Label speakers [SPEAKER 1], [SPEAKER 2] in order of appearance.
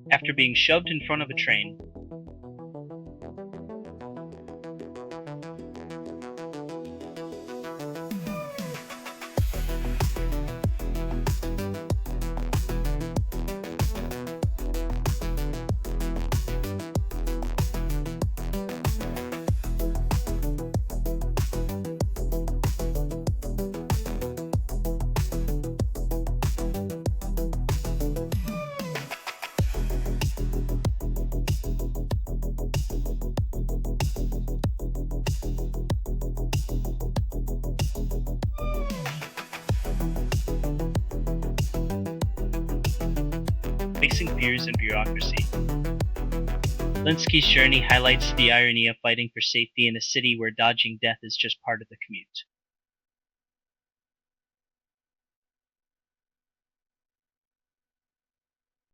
[SPEAKER 1] after being shoved in front of a train. Facing fears and bureaucracy. Lynskey's journey highlights the irony of fighting for safety in a city where dodging death is just part of the commute.